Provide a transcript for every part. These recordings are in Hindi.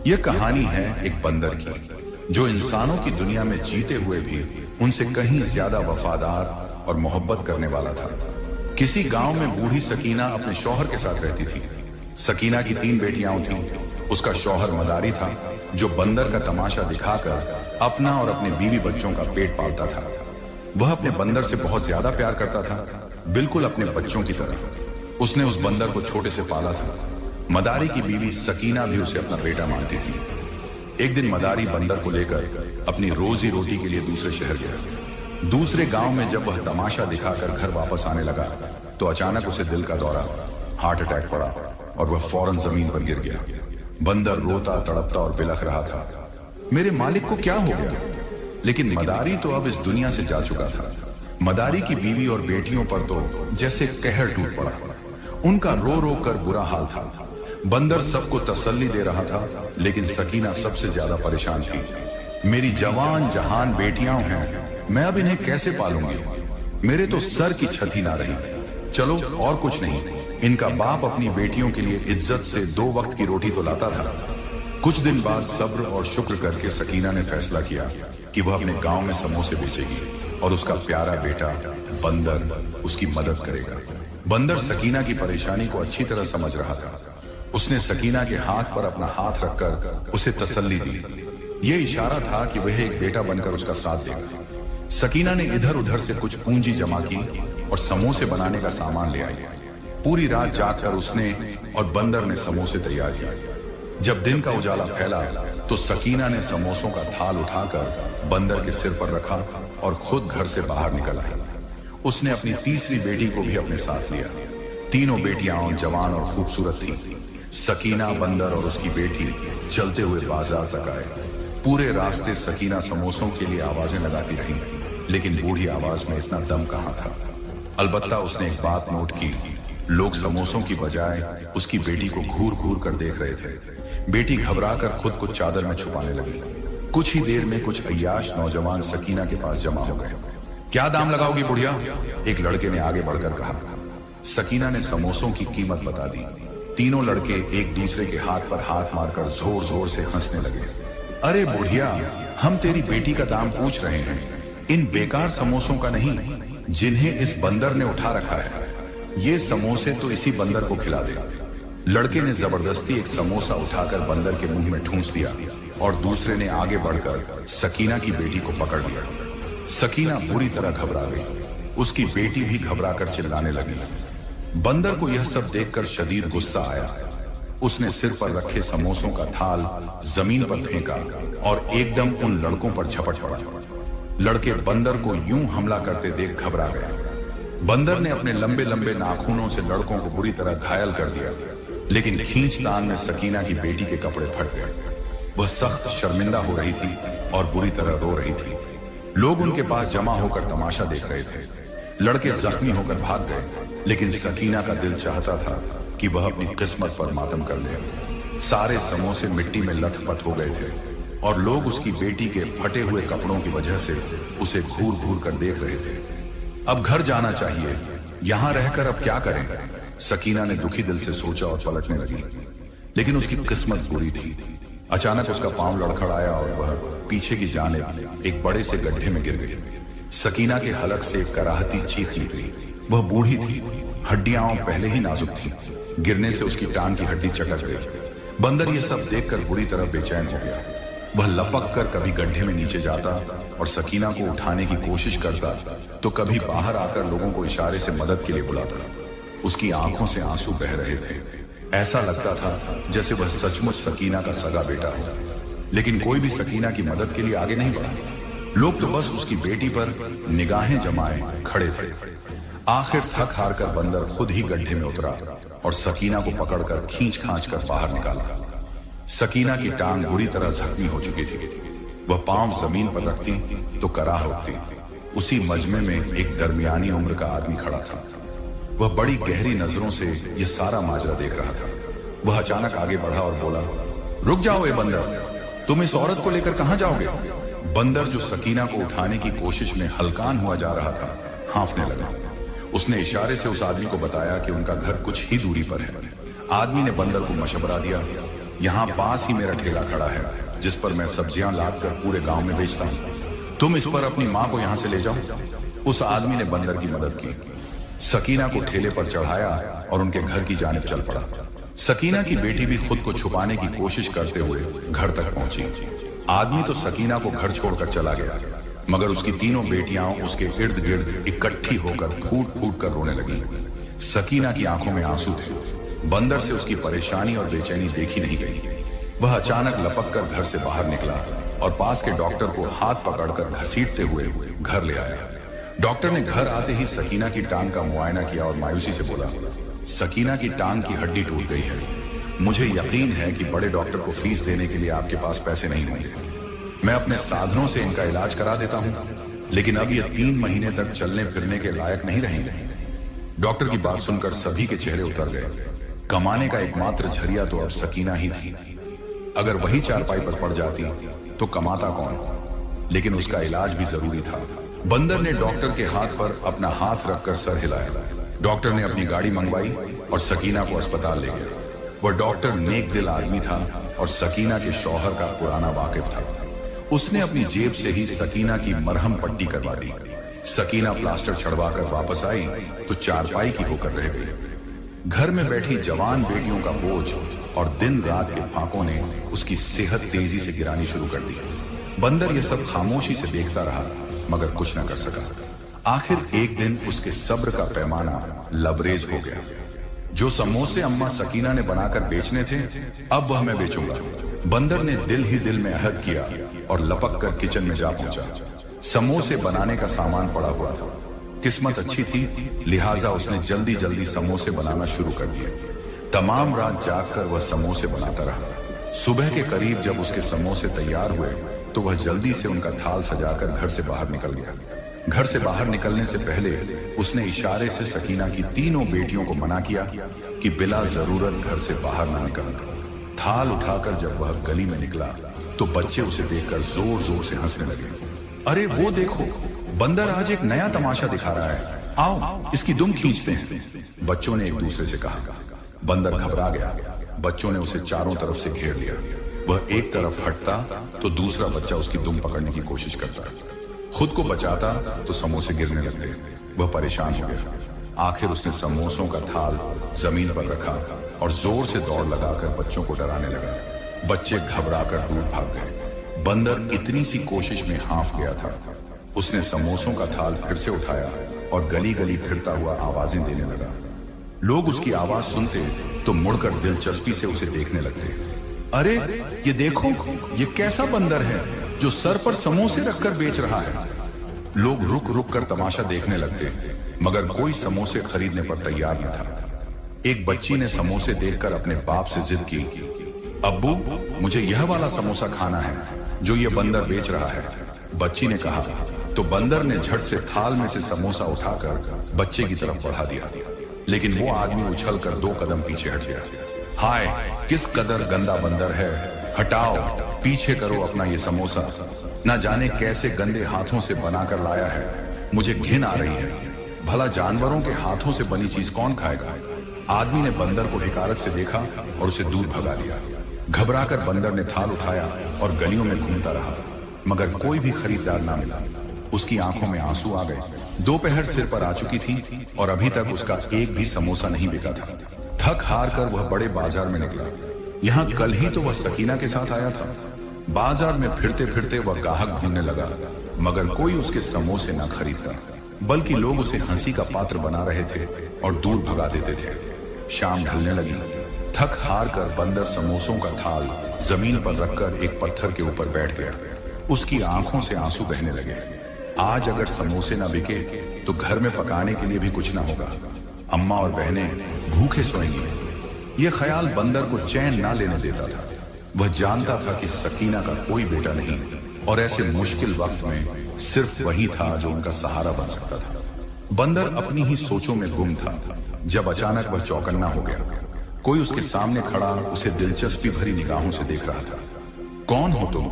यह कहानी है एक बंदर की जो इंसानों की दुनिया में जीते हुए भी उनसे कहीं ज्यादा वफादार और मोहब्बत करने वाला था। किसी गांव में बूढ़ी सकीना अपने शौहर के साथ रहती थी। सकीना की 3 बेटियां थीं। उसका शौहर मदारी था जो बंदर का तमाशा दिखाकर अपना और अपने बीवी बच्चों का पेट पालता था। वह अपने बंदर से बहुत ज्यादा प्यार करता था, बिल्कुल अपने बच्चों की तरह। उसने उस बंदर को छोटे से पाला था। मदारी की बीवी सकीना भी उसे अपना बेटा मानती थी। एक दिन मदारी बंदर को लेकर अपनी रोजी रोटी के लिए दूसरे शहर गया। दूसरे गांव में जब वह तमाशा दिखाकर घर वापस आने लगा तो अचानक उसे दिल का दौरा, हार्ट अटैक पड़ा और वह फौरन जमीन पर गिर गया। बंदर रोता तड़पता और बिलख रहा था, मेरे मालिक को क्या हो गया? लेकिन मदारी तो अब इस दुनिया से जा चुका था। मदारी की बीवी और बेटियों पर तो जैसे कहर टूट पड़ा। उनका रो रो कर बुरा हाल था। बंदर सबको तसल्ली दे रहा था, लेकिन सकीना सबसे ज्यादा परेशान थी। मेरी जवान जहान बेटियां हैं, मैं अब इन्हें कैसे पालूंगी? मेरे तो सर की छत ही ना रही। चलो और कुछ नहीं, इनका बाप अपनी बेटियों के लिए इज्जत से 2 वक्त की रोटी तो लाता था। कुछ दिन बाद सब्र और शुक्र करके सकीना ने फैसला किया कि वह अपने गांव में समोसे बेचेगी और उसका प्यारा बेटा बंदर उसकी मदद करेगा। बंदर सकीना की परेशानी को अच्छी तरह समझ रहा था। उसने सकीना के हाथ पर अपना हाथ रखकर उसे तसल्ली दी। यह इशारा था कि वह एक बेटा बनकर उसका साथ देगा। सकीना ने इधर उधर से कुछ पूंजी जमा की और समोसे बनाने का सामान ले आई। पूरी रात जागकर उसने और बंदर ने समोसे तैयार किए। जब दिन का उजाला फैला तो सकीना ने समोसों का थाल उठाकर बंदर के सिर पर रखा और खुद घर से बाहर निकल आई। उसने अपनी तीसरी बेटी को भी अपने साथ लिया। तीनों बेटियां जवान और खूबसूरत थीं। सकीना, बंदर और उसकी बेटी चलते हुए बाजार तक आए। पूरे रास्ते सकीना समोसों के लिए आवाजें लगाती रही, लेकिन बूढ़ी आवाज में इतना दम कहां था। अलबत्ता उसने एक बात नोट की, लोग समोसों की बजाय उसकी बेटी को घूर घूर कर देख रहे थे। बेटी घबराकर खुद को चादर में छुपाने लगी। कुछ ही देर में कुछ अय्याश नौजवान सकीना के पास जमा हो गए। क्या दाम लगाओगी बुढ़िया? एक लड़के ने आगे बढ़कर कहा। सकीना ने समोसों की कीमत बता दी। तीनों लड़के एक दूसरे के हाथ पर हाथ मारकर जोर जोर से हंसने लगे। अरे बुढ़िया, हम तेरी बेटी का दाम पूछ रहे हैं, इन बेकार समोसों का नहीं जिन्हें इस बंदर ने उठा रखा है। ये समोसे तो इसी बंदर को खिला दे। लड़के ने जबरदस्ती एक समोसा उठाकर बंदर के मुंह में ठूंस दिया और दूसरे ने आगे बढ़कर सकीना की बेटी को पकड़ लिया। सकीना बुरी तरह घबरा गई। उसकी बेटी भी घबराकर चिल्लाने लगी। बंदर को यह सब देखकर शदीद गुस्सा आया। उसने सिर पर रखे समोसों का थाल जमीन पर फेंका और एकदम उन लड़कों पर झपट पड़ा। लड़के बंदर को यूं हमला करते देख घबरा गए। बंदर ने अपने लंबे लंबे नाखूनों से लड़कों को बुरी तरह घायल कर दिया, लेकिन खींचतान में सकीना की बेटी के कपड़े फट गए। वह सख्त शर्मिंदा हो रही थी और बुरी तरह रो रही थी। लोग उनके पास जमा होकर तमाशा देख रहे थे। लड़के जख्मी होकर भाग गए, लेकिन सकीना का दिल चाहता था कि वह अपनी किस्मत पर मातम कर ले। सारे समोसे मिट्टी में लथपथ हो गए थे और लोग उसकी बेटी के फटे हुए कपड़ों की वजह से उसे घूर घूर कर देख रहे थे। अब घर जाना चाहिए, यहां रहकर अब क्या करें? सकीना ने दुखी दिल से सोचा और पलटने लगी, लेकिन उसकी किस्मत बुरी थी। अचानक उसका पांव लड़खड़ाया और वह पीछे की जानिब एक बड़े से गड्ढे में गिर गई। सकीना के हलक से एक कराहती चीख निकली। वह बूढ़ी थी, हड्डियां पहले ही नाजुक थी। गिरने से उसकी टांग की हड्डी चकच गई। बंदर यह सब देखकर बुरी तरह बेचैन हो गया। वह लपक कर कभी गड्ढे में नीचे जाता और सकीना को उठाने की कोशिश करता, तो कभी बाहर आकर लोगों को इशारे से मदद के लिए बुलाता। उसकी आंखों से आंसू बह रहे थे। ऐसा लगता था जैसे वह सचमुच सकीना का सगा बेटा हो, लेकिन कोई भी सकीना की मदद के लिए आगे नहीं बढ़ा। लोग तो बस उसकी बेटी पर निगाहें जमाए खड़े थे। आखिर थक हार कर बंदर खुद ही गड्ढे में उतरा और सकीना को पकड़कर खींच खांच कर बाहर निकाला। सकीना की टांग बुरी तरह जख्मी हो चुकी थी। वह पांव जमीन पर रखती तो कराह उठती। उसी मजमे में एक दरमियानी उम्र का आदमी खड़ा था। वह बड़ी गहरी नजरों से यह सारा माजरा देख रहा था। वह अचानक आगे बढ़ा और बोला, रुक जाओ ए बंदर, तुम इस औरत को लेकर कहां जाओगे? बंदर जो सकीना को उठाने की कोशिश में हलकान हुआ जा रहा था, हांफने लगा। उसने इशारे से उस आदमी को बताया कि उनका घर कुछ ही दूरी पर है। आदमी ने बंदर को मशवरा दिया, यहाँ पास ही मेरा ठेला खड़ा है जिस पर मैं सब्जियां लादकर पूरे गांव में बेचता हूँ। तुम इस पर अपनी माँ को यहाँ से ले जाओ। उस आदमी ने बंदर की मदद की, सकीना को ठेले पर चढ़ाया और उनके घर की जानिब चल पड़ा। सकीना की बेटी भी खुद को छुपाने की कोशिश करते हुए घर तक पहुंची। आदमी तो सकीना को घर छोड़कर चला गया, मगर उसकी तीनों बेटियां उसके इर्द गिर्द इकट्ठी होकर फूट फूट कर रोने लगी। सकीना की आंखों में आंसू थे। बंदर से उसकी परेशानी और बेचैनी देखी नहीं गई। वह अचानक लपक कर घर से बाहर निकला और पास के डॉक्टर को हाथ पकड़कर घसीटते हुए घर ले आया। डॉक्टर ने घर आते ही सकीना की टांग का मुआयना किया और मायूसी से बोला, सकीना की टांग की हड्डी टूट गई है। मुझे यकीन है कि बड़े डॉक्टर को फीस देने के लिए आपके पास पैसे नहीं होंगे। मैं अपने साधनों से इनका इलाज करा देता हूं, लेकिन अब ये 3 महीने तक चलने फिरने के लायक नहीं रहेंगे। डॉक्टर की बात सुनकर सभी के चेहरे उतर गए। कमाने का एकमात्र जरिया तो अब सकीना ही थी। अगर वही चारपाई पर पड़ जाती तो कमाता कौन? लेकिन उसका इलाज भी जरूरी था। बंदर ने डॉक्टर के हाथ पर अपना हाथ रखकर सर हिलाया। डॉक्टर ने अपनी गाड़ी मंगवाई और सकीना को अस्पताल ले गया। वह डॉक्टर नेक दिल आदमी था और सकीना के शौहर का पुराना वाकिफ था। उसने अपनी जेब से ही सकीना की मरहम पट्टी करवा दी। सकीना प्लास्टर छड़वाकर वापस आई तो चारपाई की होकर रह गई। घर में बैठी जवान बेटियों का बोझ और दिन रात के फाकों ने उसकी सेहत तेजी से गिरानी शुरू कर दी। बंदर यह सब खामोशी से देखता रहा, मगर कुछ न कर सका। आखिर एक दिन उसके सब्र का पैमाना लबरेज हो गया। जो समोसे अम्मा सकीना ने बनाकर बेचने थे, अब वह मैं बेचूंगा। बंदर ने दिल ही दिल में अहद किया और लपक कर किचन में जा पहुंचा। समोसे बनाने का सामान पड़ा हुआ था। किस्मत अच्छी थी, लिहाजा उसने जल्दी जल्दी समोसे बनाना शुरू कर दिए। तमाम रात जागकर वह समोसे बनाता रहा। सुबह के करीब जब उसके समोसे तैयार हुए तो वह जल्दी से उनका थाल सजाकर घर से बाहर निकल गया। घर से बाहर निकलने से पहले उसने इशारे से सकीना की तीनों बेटियों को मना किया कि बिला जरूरत घर से बाहर ना निकलना। थाल उठाकर जब वह गली में निकला तो बच्चे उसे देखकर जोर जोर से हंसने लगे। अरे वो देखो, बंदर आज एक नया तमाशा दिखा रहा है, आओ इसकी दुम खींचते हैं। बच्चों ने एक दूसरे से कहा। बंदर घबरा गया। बच्चों ने उसे चारों तरफ से घेर लिया। वह एक तरफ हटता तो दूसरा बच्चा उसकी दुम पकड़ने की कोशिश करता। खुद को बचाता तो समोसे गिरने लगते। वह परेशान हो गया। आखिर उसने समोसों का थाल जमीन पर रखा और जोर से दौड़ लगाकर बच्चों को डराने लगा। बच्चे घबराकर दूर भाग गए। बंदर इतनी सी कोशिश में हांफ गया था। उसने समोसों का थाल फिर से उठाया और गली गली फिरता हुआ आवाजें देने लगा। लोग उसकी आवाज सुनते तो मुड़कर दिलचस्पी से उसे देखने लगते। अरे ये देखो, ये कैसा बंदर है जो सर पर समोसे रखकर बेच रहा है। लोग रुक रुक कर तमाशा देखने लगते, मगर कोई समोसे खरीदने पर तैयार न था। एक बच्ची ने समोसे देखकर अपने बाप से जिद की, अब्बू मुझे यह वाला समोसा खाना है जो ये बंदर बेच रहा है। बच्ची ने कहा तो बंदर ने झट से थाल में से समोसा उठाकर बच्चे की तरफ बढ़ा दिया, लेकिन वो आदमी उछलकर 2 कदम पीछे हट गया। हाय, किस कदर गंदा बंदर है, हटाओ, पीछे करो अपना ये समोसा। ना जाने कैसे गंदे हाथों से बनाकर लाया है, मुझे घिन आ रही है। भला जानवरों के हाथों से बनी चीज कौन खाएगा? आदमी ने बंदर को हिकारत से देखा और उसे दूर भगा दिया। घबराकर बंदर ने थाल उठाया और गलियों में घूमता रहा, मगर कोई भी खरीदार ना मिला। उसकी आंखों में आंसू आ गए। दोपहर सिर पर आ चुकी थी और अभी तक उसका एक भी समोसा नहीं बिका था। थक हार कर वह बड़े बाजार में निकला। यहाँ कल ही तो वह सकीना के साथ आया था। बाजार में फिरते फिरते वह ग्राहक ढूंढने लगा, मगर कोई उसके समोसे ना खरीदता, बल्कि लोग उसे हंसी का पात्र बना रहे थे और दूर भगा देते थे। शाम ढलने लगी। थक हार कर बंदर समोसों का थाल जमीन पर रखकर एक पत्थर के ऊपर बैठ गया। उसकी आंखों से आंसू बहने लगे। आज अगर समोसे ना बिके तो घर में पकाने के लिए भी कुछ ना होगा। अम्मा और बहनें भूखे सोएंगी। यह ख्याल बंदर को चैन ना लेने देता था। वह जानता था कि सकीना का कोई बेटा नहीं और ऐसे मुश्किल वक्त में सिर्फ वही था जो उनका सहारा बन सकता था। बंदर अपनी ही सोचों में गुम था जब अचानक वह चौकन्ना हो गया। कोई उसके सामने खड़ा उसे दिलचस्पी भरी निगाहों से देख रहा था। कौन हो तुम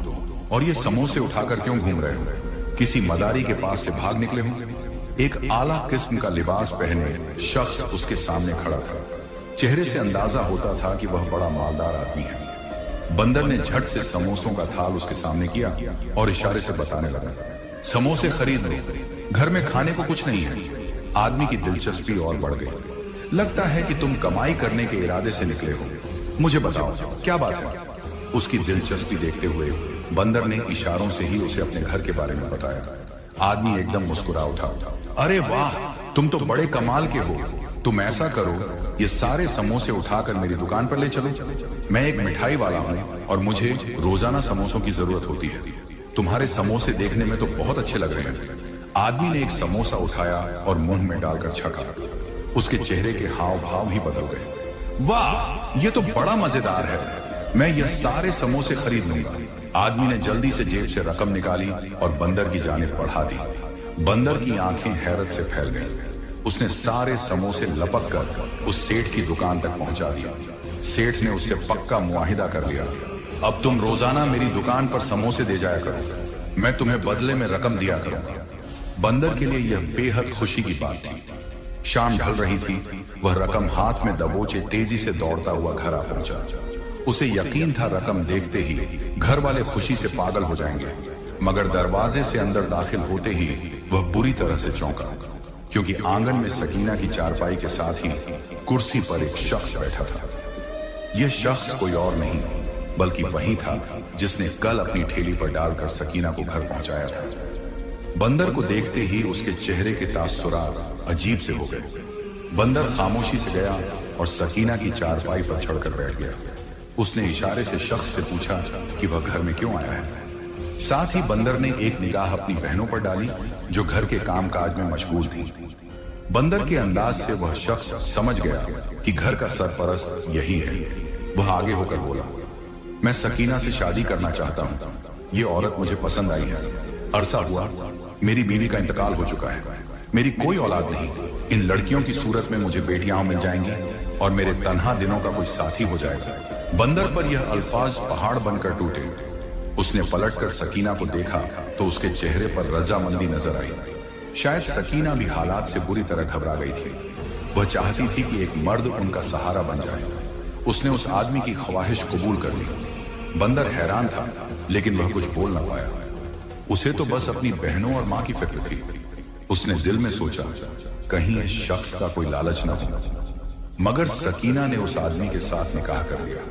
और ये समोसे उठाकर क्यों घूम रहे हो? किसी मदारी के पास से भाग निकले हो? एक आला किस्म का लिबास पहने शख्स उसके सामने खड़ा था। चेहरे से अंदाजा होता था कि वह बड़ा मालदार आदमी है। बंदर ने झट से समोसों का थाल उसके सामने किया और इशारे से बताने लगा, समोसे खरीद लो, घर में खाने को कुछ नहीं है। आदमी की दिलचस्पी और बढ़ गई। लगता है कि तुम कमाई करने के इरादे से निकले हो, मुझे बताओ क्या बात है। उसकी दिलचस्पी देखते हुए बंदर ने इशारों से ही उसे अपने घर के बारे में बताया। आदमी एकदम मुस्कुरा उठा, अरे वाह, तुम तो बड़े कमाल के हो। तुम ऐसा करो, ये सारे समोसे उठाकर मेरी दुकान पर ले चलो। मैं एक मिठाई वाला हूँ और मुझे रोजाना समोसों की जरूरत होती है। तुम्हारे समोसे देखने में तो बहुत अच्छे लग रहे हैं। आदमी ने एक समोसा उठाया और मुंह में डालकर छका। उसके चेहरे के हाव भाव ही बदल गए। वाह, ये तो बड़ा मजेदार है, मैं ये सारे समोसे खरीद लूंगा। आदमी ने जल्दी से जेब से रकम निकाली और बंदर की जानिब बढ़ा दी। बंदर की आंखें हैरत से फैल गईं। उसने सारे समोसे लपक कर उस सेठ की दुकान तक पहुंचा दिया। सेठ ने उससे पक्का मुआहिदा कर लिया, अब तुम रोजाना मेरी दुकान पर समोसे दे जाया करो, मैं तुम्हें बदले में रकम दिया करूंगा। बंदर के लिए यह बेहद खुशी की बात थी। शाम ढल रही थी। वह रकम हाथ में दबोचे तेजी से दौड़ता हुआ घर आ पहुंचा। उसे यकीन था रकम देखते ही घर वाले खुशी से पागल हो जाएंगे, मगर दरवाजे से अंदर दाखिल होते ही वह बुरी तरह से चौंका, क्योंकि आंगन में सकीना की चारपाई के साथ ही कुर्सी पर एक शख्स बैठा था। यह शख्स कोई और नहीं बल्कि वही था जिसने कल अपनी ठेली पर डालकर सकीना को घर पहुंचाया था। बंदर को देखते ही उसके चेहरे के तासुरात अजीब से हो गए। बंदर खामोशी से गया और सकीना की चारपाई पर चढ़कर बैठ गया। उसने इशारे से शख्स से पूछा कि वह घर में क्यों आया है। साथ ही बंदर ने एक निगाह अपनी बहनों पर डाली जो घर के कामकाज में मशगूल थी। बंदर के अंदाज से वह शख्स समझ गया कि घर का सरपरस्त यही है। वह आगे होकर बोला, मैं सकीना से शादी करना चाहता हूँ। ये औरत मुझे पसंद आई है। अरसा हुआ मेरी बीवी का इंतकाल हो चुका है। मेरी कोई औलाद नहीं। इन लड़कियों की सूरत में मुझे बेटियां मिल जाएंगी और मेरे तन्हा दिनों का कोई साथी हो जाएगा। बंदर पर यह अल्फाज पहाड़ बनकर टूटे। उसने पलटकर सकीना को देखा तो उसके चेहरे पर रजामंदी नजर आई। शायद सकीना भी हालात से बुरी तरह घबरा गई थी। वह चाहती थी कि एक मर्द उनका सहारा बन जाए। उसने उस आदमी की ख्वाहिश कबूल कर ली। बंदर हैरान था, लेकिन वह कुछ बोल न पाया। उसे तो बस अपनी बहनों और मां की फिक्र थी। उसने दिल में सोचा, कहीं इस शख्स का कोई लालच न हो। मगर सकीना ने उस आदमी के साथ निकाह कर लिया।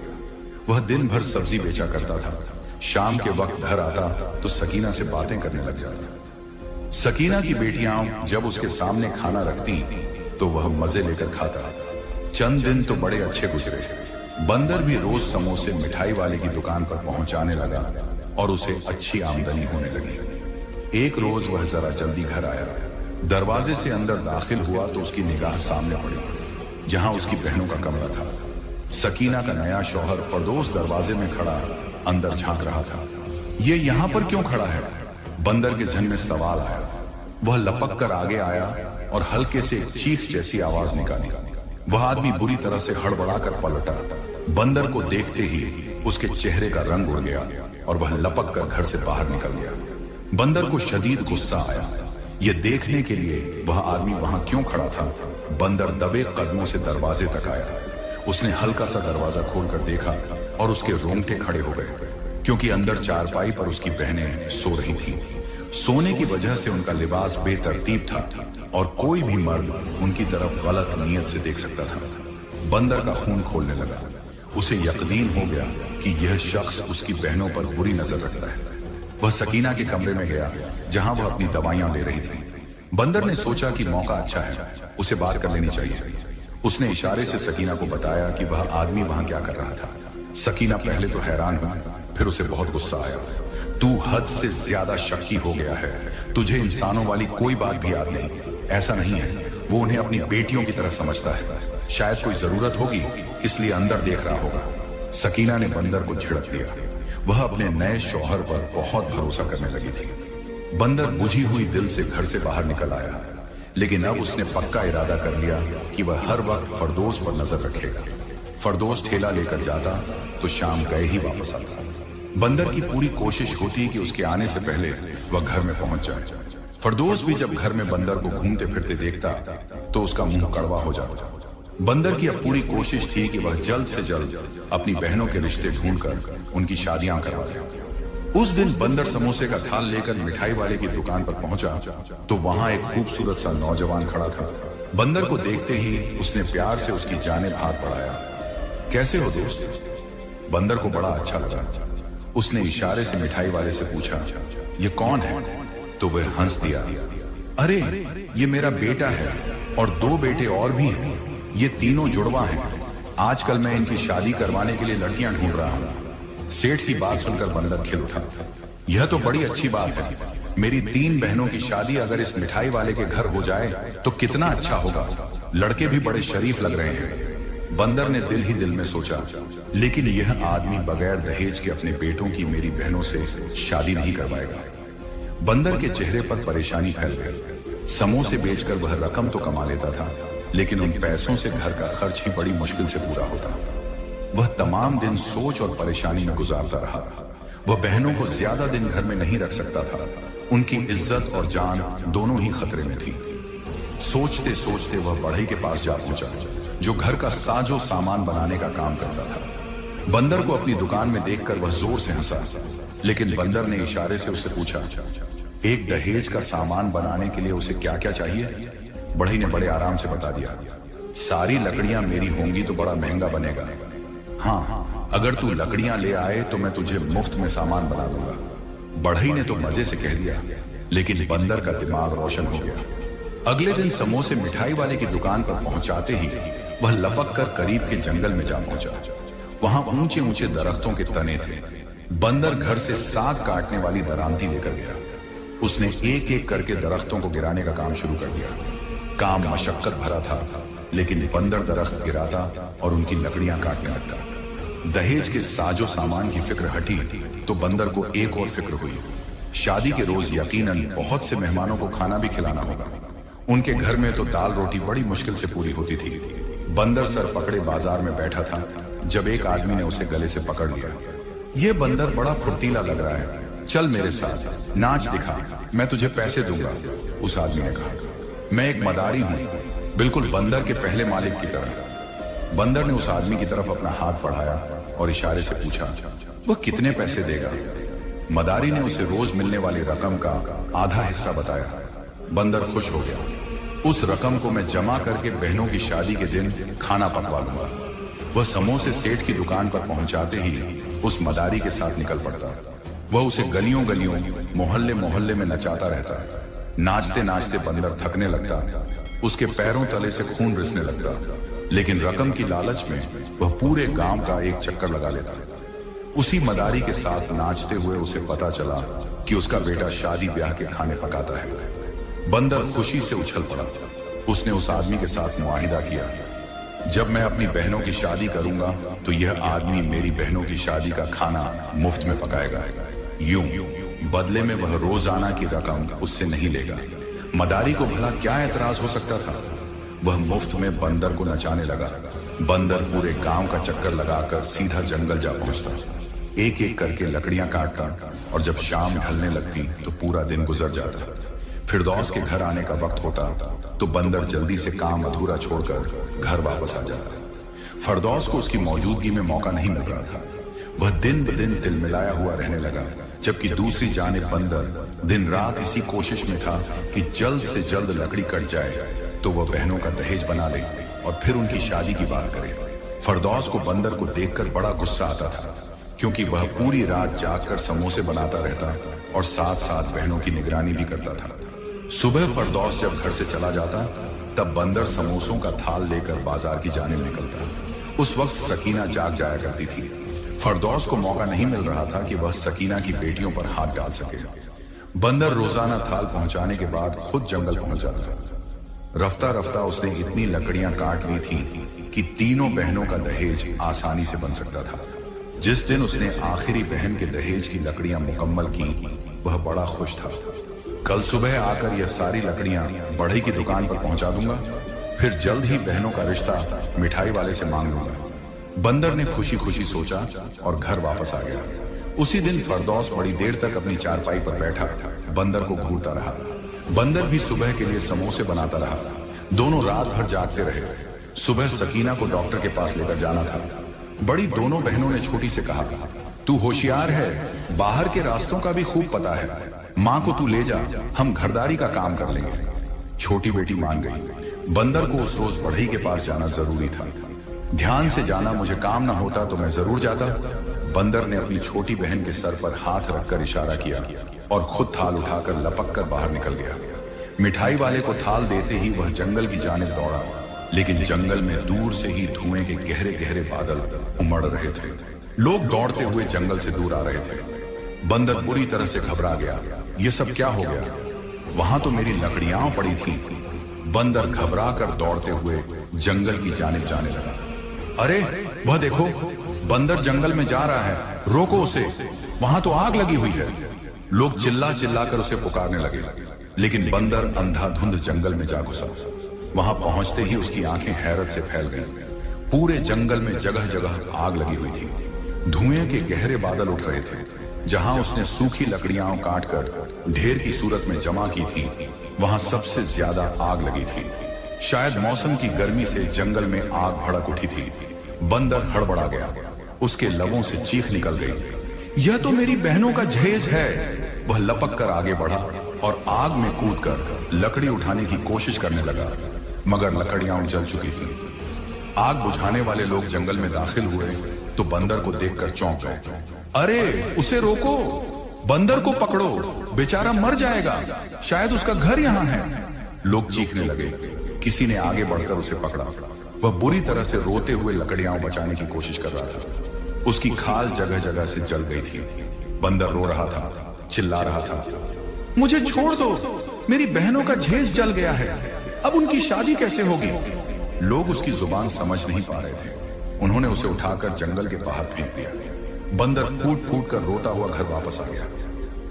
वह दिन भर सब्जी बेचा करता था। शाम के वक्त घर आता तो सकीना से बातें करने लग जाता। सकीना की बेटियां जब उसके सामने खाना रखती तो वह मजे लेकर खाता। चंद दिन तो बड़े अच्छे गुजरे। बंदर भी रोज समोसे मिठाई वाले की दुकान पर पहुंचाने लगा और उसे अच्छी आमदनी होने लगी। एक रोज वह जरा जल्दी घर आया। दरवाजे से अंदर दाखिल हुआ तो उसकी निगाह सामने पड़ी, जहां उसकी बहनों का कमरा था। सकीना का नया शौहर फरदोस दरवाजे में खड़ा अंदर झांक रहा था। ये यहां पर क्यों खड़ा है? बंदर के जहन में सवाल आया। वह लपक कर आगे आया और हल्के से एक चीख जैसी आवाज निकाली। वह आदमी बुरी तरह से हड़बड़ाकर पलटा। बंदर को देखते ही उसके चेहरे का रंग उड़ गया और वह लपक कर घर से बाहर निकल गया। बंदर को शदीद गुस्सा आया। यह देखने के लिए वह आदमी वहां क्यों खड़ा था। बंदर दबे कदमों से दरवाजे तक आया। उसने हल्का सा दरवाजा खोलकर देखा और उसके रोंगटे खड़े हो गए, क्योंकि अंदर चारपाई पर उसकी बहनें सो रही थीं। सोने की वजह से उनका लिबास बेतरतीब था और कोई भी मर्द उनकी तरफ गलत नीयत से देख सकता था। बंदर का खून खोलने लगा। उसे यकीन हो गया कि यह शख्स उसकी बहनों पर बुरी नजर रखता है। वह सकीना के कमरे में गया, जहां वह अपनी दवाइयां ले रही थी। बंदर ने सोचा कि मौका अच्छा है, उसे बात कर लेनी चाहिए। उसने इशारे से सकीना को बताया कि वह आदमी वहां क्या कर रहा था। सकीना पहले तो हैरान हुई, फिर उसे बहुत गुस्सा आया। तू हद से ज्यादा शक्की हो गया है। तुझे इंसानों वाली कोई बात भी याद नहीं। ऐसा नहीं है, वो उन्हें अपनी बेटियों की तरह समझता है। शायद कोई जरूरत होगी इसलिए अंदर देख रहा होगा। सकीना ने बंदर को झिड़क दिया। वह अपने नए शौहर पर बहुत भरोसा करने लगी थी। बंदर बुझी हुई दिल से घर से बाहर निकल आया, लेकिन अब उसने पक्का इरादा कर लिया कि वह हर वक्त फरदोस पर नजर रखेगा। फरदोस ठेला लेकर जाता तो शाम गए ही वापस आता। बंदर की पूरी कोशिश होती कि उसके आने से पहले वह घर में पहुंच जाए। फरदोस भी जब घर में बंदर को घूमते फिरते देखता तो उसका मुंह कड़वा हो जाता। बंदर की अब पूरी कोशिश थी कि वह जल्द से जल्द अपनी बहनों के रिश्ते ढूंढकर उनकी शादियां करवा ले। उस दिन बंदर समोसे का थाल लेकर मिठाई वाले की दुकान पर पहुंचा तो वहां एक खूबसूरत सा नौजवान खड़ा था। बंदर को देखते ही उसने प्यार से उसकी जानिब हाथ बढ़ाया। कैसे हो दोस्त? बंदर को बड़ा अच्छा लगा। उसने इशारे से मिठाई वाले से पूछा, ये कौन है? तो वह हंस दिया, अरे ये मेरा बेटा है और 2 बेटे और भी हैं। ये तीनों जुड़वा हैं। आजकल मैं इनकी शादी करवाने के लिए लड़कियां ढूंढ रहा हूं। सेठ की बात सुनकर बंदर खिल उठा, यह तो बड़ी अच्छी बात है। मेरी 3 बहनों की शादी अगर इस मिठाई वाले के घर हो जाए तो कितना अच्छा होगा। लड़के भी बड़े शरीफ लग रहे हैं। बंदर ने दिल ही दिल में सोचा, लेकिन यह आदमी बगैर दहेज के अपने बेटों की मेरी बहनों से शादी नहीं करवाएगा। बंदर के चेहरे पर परेशानी फैल गई। समोसे बेचकर वह रकम तो कमा लेता था, लेकिन उन पैसों से घर का खर्च ही बड़ी मुश्किल से पूरा होता। वह तमाम दिन सोच और परेशानी में गुजारता रहा। वह बहनों को ज्यादा दिन घर में नहीं रख सकता था। उनकी इज्जत और जान दोनों ही खतरे में थी। सोचते सोचते वह बढ़ई के पास जा पहुंचा, जो घर का साजो सामान बनाने का काम करता था। बंदर को अपनी दुकान में देखकर वह जोर से हंसा, लेकिन बंदर ने इशारे से उससे पूछा, एक दहेज का सामान बनाने के लिए उसे क्या क्या चाहिए? बढ़ई ने बड़े आराम से बता दिया, सारी लकड़ियां मेरी होंगी तो बड़ा महंगा बनेगा। हाँ, अगर तू लकड़ियां ले आए तो मैं तुझे मुफ्त में सामान बना दूंगा। बढ़ई ने तो मजे से कह दिया, लेकिन बंदर का दिमाग रोशन हो गया। अगले दिन समोसे मिठाई वाले की दुकान पर पहुंचाते ही वह लपक कर करीब के जंगल में जा पहुंचा। वहां ऊंचे ऊंचे दरख्तों के तने थे। बंदर घर से साग काटने वाली दरांती लेकर गया। उसने एक एक करके दरख्तों को गिराने का काम शुरू कर दिया। काम मशक्कत भरा था, लेकिन बंदर दरख्त गिराता और उनकी लकड़ियां काटने लगता। दहेज के साजो सामान की फिक्र हटी तो बंदर को एक और फिक्र हुई। शादी के रोज यकीनन बहुत से मेहमानों को खाना भी खिलाना होगा। उनके घर में तो दाल रोटी बड़ी मुश्किल से पूरी होती थी। बंदर सर पकड़े बाजार में बैठा था जब एक आदमी ने उसे गले से पकड़ लिया। ये बंदर बड़ा फुर्तीला लग रहा है, चल मेरे साथ नाच दिखा, मैं तुझे पैसे दूंगा। उस आदमी ने कहा, मैं एक मदारी हूं, बिल्कुल बंदर के पहले मालिक की तरह। बंदर ने उस आदमी की तरफ अपना हाथ बढ़ाया और इशारे से पूछा, वह कितने पैसे देगा? मदारी ने उसे रोज मिलने वाली रकम का आधा हिस्सा बताया। बंदर खुश हो गया। उस रकम को मैं जमा करके बहनों की शादी के दिन खाना पकवा लूंगा। वह समोसे सेठ की दुकान पर पहुंचाते ही उस मदारी के साथ निकल पड़ता। वह उसे गलियों गलियों मोहल्ले मोहल्ले में नचाता रहता। नाचते नाचते बंदर थकने लगता, उसके पैरों तले से खून रिसने लगता, लेकिन रकम की लालच में वह पूरे गांव का एक चक्कर लगा लेता। उसी मदारी के साथ नाचते हुए उसे पता चला कि उसका बेटा शादी ब्याह के खाने पकाता है। बंदर खुशी से उछल पड़ा। उसने उस आदमी के साथ मुआहिदा किया, जब मैं अपनी बहनों की शादी करूंगा तो यह आदमी मेरी बहनों की शादी का खाना मुफ्त में पकाएगा। यूं बदले में वह रोजाना की रकम उससे नहीं लेगा। मदारी को भला क्या एतराज हो सकता था? वह मुफ्त में बंदर को नचाने लगा। बंदर पूरे गांव का चक्कर लगाकर सीधा जंगल जा पहुंचता, एक एक करके लकड़ियां काटता, और जब शाम ढलने लगती तो पूरा दिन गुजर जाता। फिरदौस के घर आने का वक्त होता तो बंदर जल्दी से काम अधूरा छोड़कर घर वापस आ जाता। फिरदौस को उसकी मौजूदगी में मौका नहीं मिल रहा था। वह दिन ब दिन तिलमिलाया हुआ रहने लगा, जबकि दूसरी जानिब बंदर दिन रात इसी कोशिश में था कि जल्द से जल्द लकड़ी कट जाए तो वह बहनों का दहेज बना ले और फिर उनकी शादी की बात करे। फिरदौस को बंदर को देखकर बड़ा गुस्सा आता था, क्योंकि वह पूरी रात जागकर समोसे बनाता रहता और साथ साथ बहनों की निगरानी भी करता था। सुबह फिरदौस जब घर से चला जाता तब बंदर समोसों का थाल लेकर बाजार की जानिब निकलता। उस वक्त सकीना जाग जाया करती थी। फिरदौस को मौका नहीं मिल रहा था कि वह सकीना की बेटियों पर हाथ डाल सके। बंदर रोजाना थाल पहुंचाने के बाद खुद जंगल पहुंच जाता। रफ्ता रफ्ता उसने इतनी लकड़ियां काट ली थी कि तीनों बहनों का दहेज आसानी से बन सकता था। जिस दिन उसने आखिरी बहन के दहेज की लकड़ियां मुकम्मल की, वह बड़ा खुश था। कल सुबह आकर यह सारी लकड़ियां बढ़ई की दुकान पर पहुंचा दूंगा, फिर जल्द ही बहनों का रिश्ता मिठाई वाले से मांग लूंगा। बंदर ने खुशी खुशी सोचा और घर वापस आ गया। उसी दिन फिरदौस बड़ी देर तक अपनी चारपाई पर बैठा बंदर को घूरता रहा। बंदर भी सुबह के लिए समोसे बनाता रहा। दोनों रात भर जागते रहे। सुबह सकीना को डॉक्टर के पास लेकर जाना था। बड़ी दोनों बहनों ने छोटी से कहा, तू होशियार है, बाहर के रास्तों का भी खूब पता है, माँ को तू ले जा, हम घरदारी का काम कर लेंगे। छोटी बेटी मान गई। बंदर को उस रोज बढ़ई के पास जाना जरूरी था। ध्यान से जाना, मुझे काम ना होता तो मैं जरूर जाता। बंदर ने अपनी छोटी बहन के सर पर हाथ रखकर इशारा किया और खुद थाल उठाकर लपक कर बाहर निकल गया। मिठाई वाले को थाल देते ही वह जंगल की जानिब दौड़ा, लेकिन जंगल में दूर से ही धुएं के गहरे गहरे बादल उमड़ रहे थे। लोग दौड़ते हुए जंगल से दूर आ रहे थे। बंदर बुरी तरह से घबरा गया। यह सब क्या हो गया? वहां तो मेरी लकड़ियां पड़ी थी। बंदर घबरा कर दौड़ते हुए जंगल की जानिब जाने लगा। अरे वह देखो, बंदर जंगल में जा रहा है, रोको उसे, वहां तो आग लगी हुई है। लोग चिल्ला चिल्ला कर उसे पुकारने लगे, लेकिन बंदर अंधाधुंध जंगल में जा घुसा। वहां पहुंचते ही उसकी आंखें हैरत से फैल गईं। पूरे जंगल में जगह जगह आग लगी हुई थी। धुएं के गहरे बादल उठ रहे थे। जहां उसने सूखी लकड़ियां काटकर ढेर की सूरत में जमा की थी, वहां सबसे ज्यादा आग लगी थी। शायद मौसम की गर्मी से जंगल में आग भड़क उठी थी। बंदर हड़बड़ा गया। उसके लबों से चीख निकल गई, यह तो मेरी बहनों का जहेज है। वह लपक कर आगे बढ़ा और आग में कूदकर लकड़ी उठाने की कोशिश करने लगा, मगर लकड़ियां जल चुकी थी। आग बुझाने वाले लोग जंगल में दाखिल हुए तो बंदर को देखकर चौंक गए। अरे उसे रोको, बंदर को पकड़ो, बेचारा मर जाएगा, शायद उसका घर यहां है। लोग चीखने लगे। किसी ने आगे बढ़कर उसे पकड़ा। वह बुरी तरह से रोते हुए लकड़ियां बचाने की कोशिश कर रहा था। उसकी खाल जगह जगह से जल गई थी। बंदर रो रहा था, चिल्ला रहा था, मुझे छोड़ दो, मेरी बहनों का जहेज जल गया है, अब उनकी शादी कैसे होगी? लोग उसकी जुबान समझ नहीं पा रहे थे। उन्होंने उसे उठाकर जंगल के बाहर फेंक दिया। बंदर फूट फूट कर रोता हुआ घर वापस आ गया।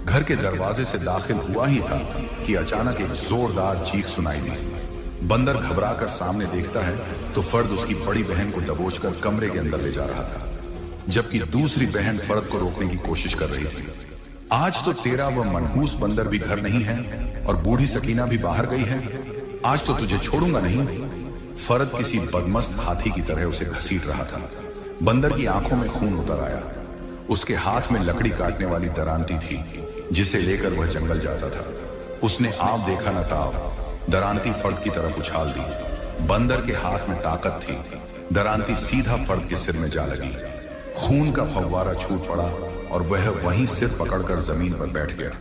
घर के दरवाजे से दाखिल हुआ ही था कि अचानक एक जोरदार चीख सुनाई दी। बंदर घबराकर सामने देखता है तो फर्द उसकी बड़ी बहन को दबोचकर कमरे के अंदर ले जा रहा था, जबकि दूसरी बहन फर्द को रोकने की कोशिश कर रही थी। आज तो तेरा वह मनहूस बंदर भी घर नहीं है और बूढ़ी सकीना भी बाहर गई है। आज तो तुझे छोड़ूंगा नहीं। फर्द किसी बदमस्त हाथी की तरह उसे घसीट रहा था। बंदर की आंखों में खून उतर आया। उसके हाथ में लकड़ी काटने वाली दरांती थी, जिसे लेकर वह जंगल जाता था। उसने आप देखा न ताब दरांती फर्द की तरफ उछाल दी। बंदर के हाथ में ताकत थी। दरांती सीधा फर्द के सिर में जा लगी। खून का फव्वारा छूट पड़ा और वह वहीं सिर पकड़कर जमीन पर बैठ गया।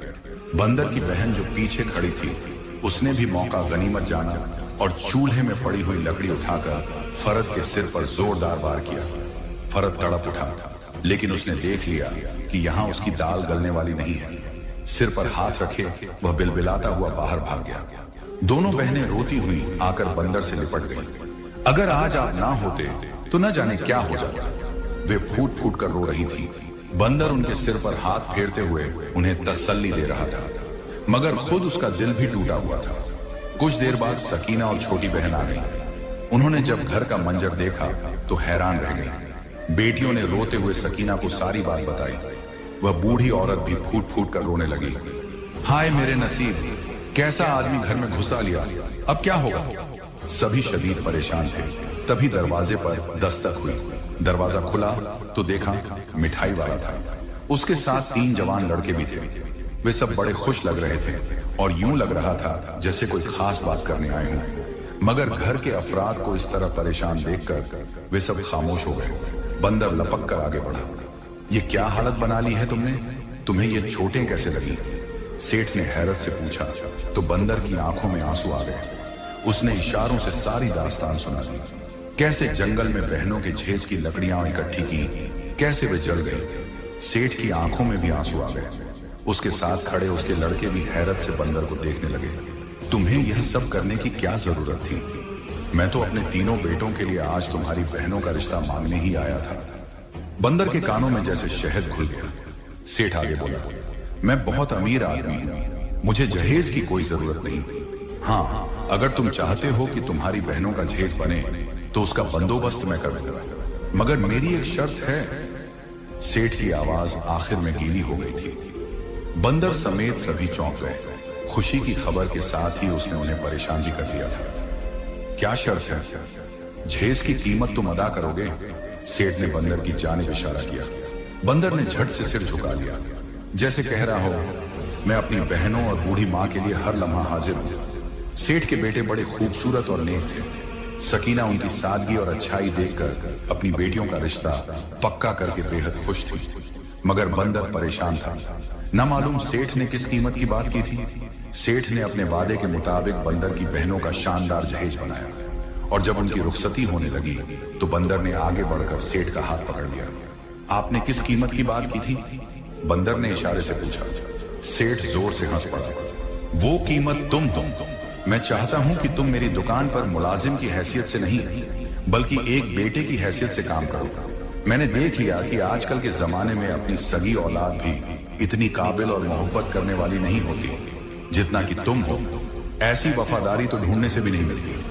बंदर की बहन जो पीछे खड़ी थी, उसने भी मौका गनीमत जाना और चूल्हे में पड़ी हुई लकड़ी उठाकर फर्द के सिर पर जोरदार वार किया। फर्द तड़प उठा, लेकिन उसने देख लिया कि यहाँ उसकी दाल गलने वाली नहीं है। सिर पर हाथ रखे वह बिलबिलाता हुआ बाहर भाग गया। दोनों बहनें रोती हुई आकर बंदर से लिपट गईं। अगर आज आप ना होते तो न जाने क्या हो जाता। वे फूट फूट कर रो रही थी। बंदर उनके सिर पर हाथ फेरते हुए उन्हें तसल्ली दे रहा था, मगर खुद उसका दिल भी टूटा हुआ था। कुछ देर बाद सकीना और छोटी बहन आ गई। उन्होंने जब घर का मंजर देखा तो हैरान रह गई। बेटियों ने रोते हुए सकीना को सारी बात बताई। वह बूढ़ी औरत भी फूट फूट कर रोने लगी। हाय मेरे नसीब, कैसा आदमी घर में घुसा लिया, अब क्या होगा? सभी शदीद परेशान थे। तभी दरवाजे पर दस्तक हुई। दरवाजा खुला तो देखा मिठाई वाला था। उसके साथ 3 जवान लड़के भी थे। वे सब बड़े खुश लग रहे थे और यूं लग रहा था जैसे कोई खास बात करने आए हों। मगर घर के अफराद को इस तरह परेशान देखकर वे सब खामोश हो गए। बंदर लपक कर आगे बढ़ा। ये क्या हालत बना ली है तुमने? तुम्हें ये चोटें कैसे लगी? सेठ ने हैरत से पूछा तो बंदर की आंखों में आंसू आ गए। उसने इशारों से सारी दास्तान सुना दी। कैसे जंगल में बहनों के जहेज की लकड़ियां इकट्ठी की, कैसे वे जल गई। सेठ की आंखों में भी आंसू आ गए। उसके साथ खड़े उसके लड़के भी हैरत से बंदर को देखने लगे। तुम्हें यह सब करने की क्या जरूरत थी? मैं तो अपने तीनों बेटों के लिए आज तुम्हारी बहनों का रिश्ता मांगने ही आया था। बंदर के कानों में जैसे शहद घुल गया। सेठ आगे बोला, मैं बहुत अमीर आदमी हूं, मुझे जहेज की कोई जरूरत नहीं। हाँ, अगर तुम चाहते हो कि तुम्हारी बहनों का जहेज बने तो उसका बंदोबस्त मैं कर दूंगा, मगर मेरी एक शर्त है। सेठ की आवाज आखिर में गीली हो गई थी। बंदर समेत सभी चौंक गए। खुशी की खबर के साथ ही उसने उन्हें परेशान भी कर दिया था। क्या शर्त है? झेस की कीमत तुम अदा करोगे। सेठ ने बंदर की जानिब इशारा किया। बंदर ने झट से सिर झुका लिया, जैसे कह रहा हो, मैं अपनी बहनों और बूढ़ी माँ के लिए हर लम्हा हाजिर हूं। सेठ के बेटे बड़े खूबसूरत और नेक थे। सकीना उनकी सादगी और अच्छाई देखकर अपनी बेटियों का रिश्ता पक्का करके बेहद खुश थी। मगर बंदर परेशान था। न मालूम सेठ ने किस कीमत की बात की थी। सेठ ने अपने वादे के मुताबिक बंदर की बहनों का शानदार जहेज बनाया, और जब उनकी रुखसती होने लगी तो बंदर ने आगे बढ़कर सेठ का हाथ पकड़ लिया। आपने किस कीमत की बात की थी? बंदर ने इशारे से पूछा। सेठ जोर से हंस पड़ा। वो कीमत तुम दो। मैं चाहता हूं कि तुम मेरी दुकान पर मुलाजिम की हैसियत से नहीं, बल्कि एक बेटे की हैसियत से काम करो। मैंने देख लिया कि आजकल के जमाने में अपनी सगी औलाद भी इतनी काबिल और मोहब्बत करने वाली नहीं होती जितना कि तुम हो। ऐसी वफादारी तो ढूंढने से भी नहीं मिलती।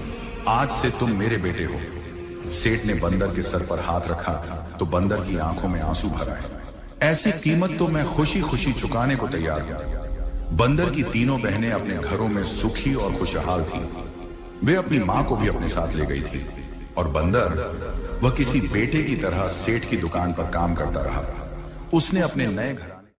आज से तुम मेरे बेटे हो। सेठ ने बंदर के सर पर हाथ रखा तो बंदर की आंखों में आंसू भर आए। ऐसी कीमत तो मैं खुशी खुशी चुकाने को तैयार हूं। बंदर की तीनों बहनें अपने घरों में सुखी और खुशहाल थीं। वे अपनी मां को भी अपने साथ ले गई थी, और बंदर वह किसी बेटे की तरह सेठ की दुकान पर काम करता रहा। उसने अपने नए घर